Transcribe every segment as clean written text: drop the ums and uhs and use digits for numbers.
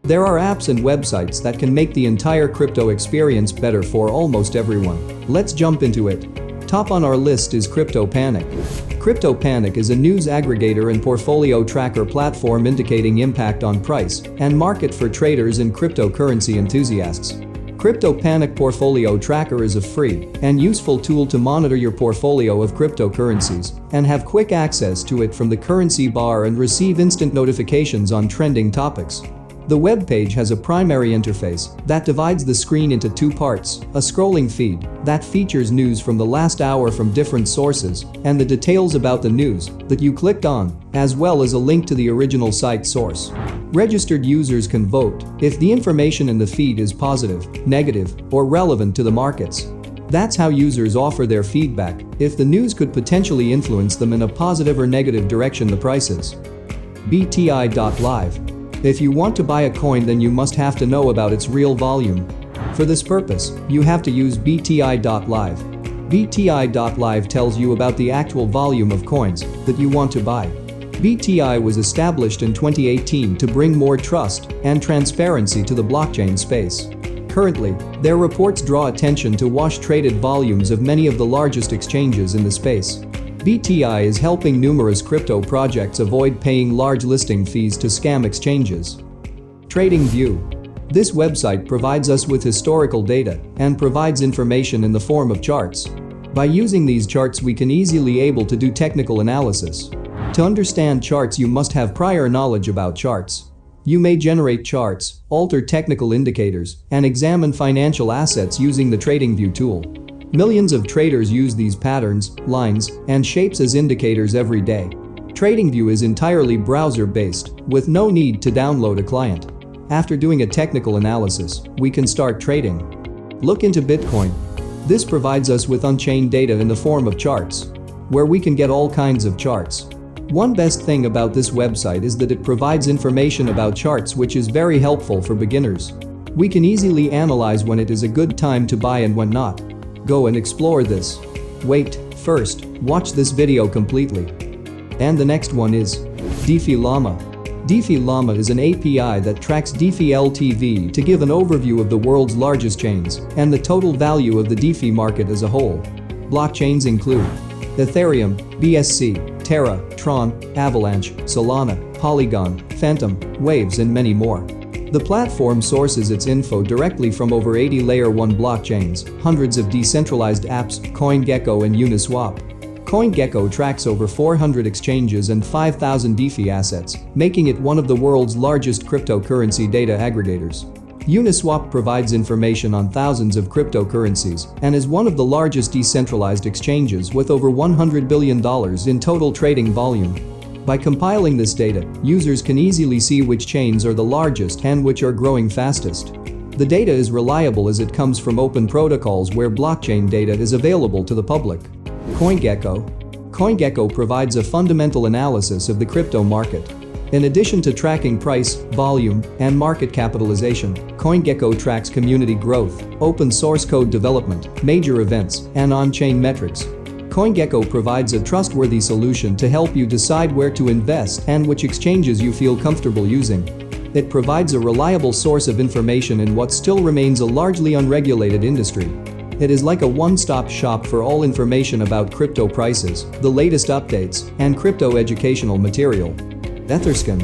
There are apps and websites that can make the entire crypto experience better for almost everyone. Let's jump into it. Top on our list is CryptoPanic. CryptoPanic is a news aggregator and portfolio tracker platform indicating impact on price and market for traders and cryptocurrency enthusiasts. CryptoPanic Portfolio Tracker is a free and useful tool to monitor your portfolio of cryptocurrencies and have quick access to it from the currency bar and receive instant notifications on trending topics. The web page has a primary interface that divides the screen into two parts, a scrolling feed that features news from the last hour from different sources and the details about the news that you clicked on, as well as a link to the original site source. Registered users can vote if the information in the feed is positive, negative, or relevant to the markets. That's how users offer their feedback if the news could potentially influence them in a positive or negative direction. The prices. BTI.live. If you want to buy a coin, then you must have to know about its real volume. For this purpose, you have to use BTI.live. BTI.live tells you about the actual volume of coins that you want to buy. BTI was established in 2018 to bring more trust and transparency to the blockchain space. Currently, their reports draw attention to wash-traded volumes of many of the largest exchanges in the space. BTI is helping numerous crypto projects avoid paying large listing fees to scam exchanges. TradingView. This website provides us with historical data and provides information in the form of charts. By using these charts, we can easily able to do technical analysis. To understand charts, you must have prior knowledge about charts. You may generate charts, alter technical indicators, and examine financial assets using the TradingView tool. Millions of traders use these patterns, lines, and shapes as indicators every day. TradingView is entirely browser-based, with no need to download a client. After doing a technical analysis, we can start trading. Look into Bitcoin. This provides us with on-chain data in the form of charts, where we can get all kinds of charts. One best thing about this website is that it provides information about charts, which is very helpful for beginners. We can easily analyze when it is a good time to buy and when not. Go and explore this. Wait, first, watch this video completely. And the next one is DeFi Llama. DeFi Llama is an API that tracks DeFi LTV to give an overview of the world's largest chains and the total value of the DeFi market as a whole. Blockchains include Ethereum, BSC, Terra, Tron, Avalanche, Solana, Polygon, Phantom, Waves, and many more. The platform sources its info directly from over 80 Layer 1 blockchains, hundreds of decentralized apps, CoinGecko and Uniswap. CoinGecko tracks over 400 exchanges and 5,000 DeFi assets, making it one of the world's largest cryptocurrency data aggregators. Uniswap provides information on thousands of cryptocurrencies and is one of the largest decentralized exchanges with over $100 billion in total trading volume. By compiling this data, users can easily see which chains are the largest and which are growing fastest. The data is reliable as it comes from open protocols where blockchain data is available to the public. CoinGecko. CoinGecko provides a fundamental analysis of the crypto market. In addition to tracking price, volume, and market capitalization, CoinGecko tracks community growth, open source code development, major events, and on-chain metrics. CoinGecko provides a trustworthy solution to help you decide where to invest and which exchanges you feel comfortable using. It provides a reliable source of information in what still remains a largely unregulated industry. It is like a one-stop shop for all information about crypto prices, the latest updates, and crypto educational material. Etherscan.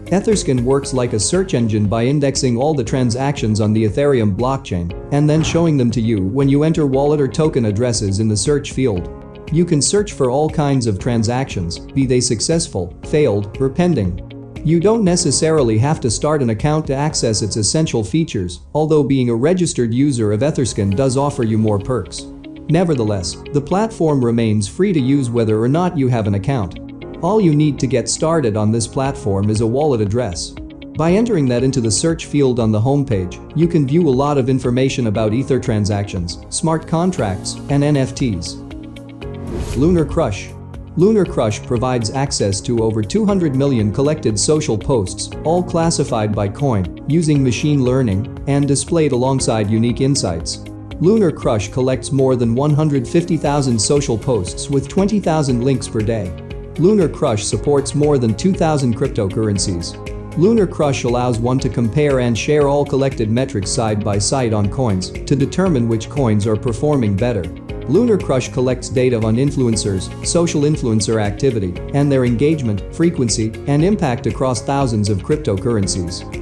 Etherscan works like a search engine by indexing all the transactions on the Ethereum blockchain and then showing them to you when you enter wallet or token addresses in the search field. You can search for all kinds of transactions, be they successful, failed, or pending. You don't necessarily have to start an account to access its essential features, although being a registered user of Etherscan does offer you more perks. Nevertheless, the platform remains free to use whether or not you have an account. All you need to get started on this platform is a wallet address. By entering that into the search field on the homepage, you can view a lot of information about Ether transactions, smart contracts, and NFTs. Lunar Crush. Lunar Crush provides access to over 200 million collected social posts, all classified by coin, using machine learning, and displayed alongside unique insights. Lunar Crush collects more than 150,000 social posts with 20,000 links per day. Lunar Crush supports more than 2,000 cryptocurrencies. Lunar Crush allows one to compare and share all collected metrics side by side on coins to determine which coins are performing better. Lunar Crush collects data on influencers, social influencer activity, and their engagement, frequency, and impact across thousands of cryptocurrencies.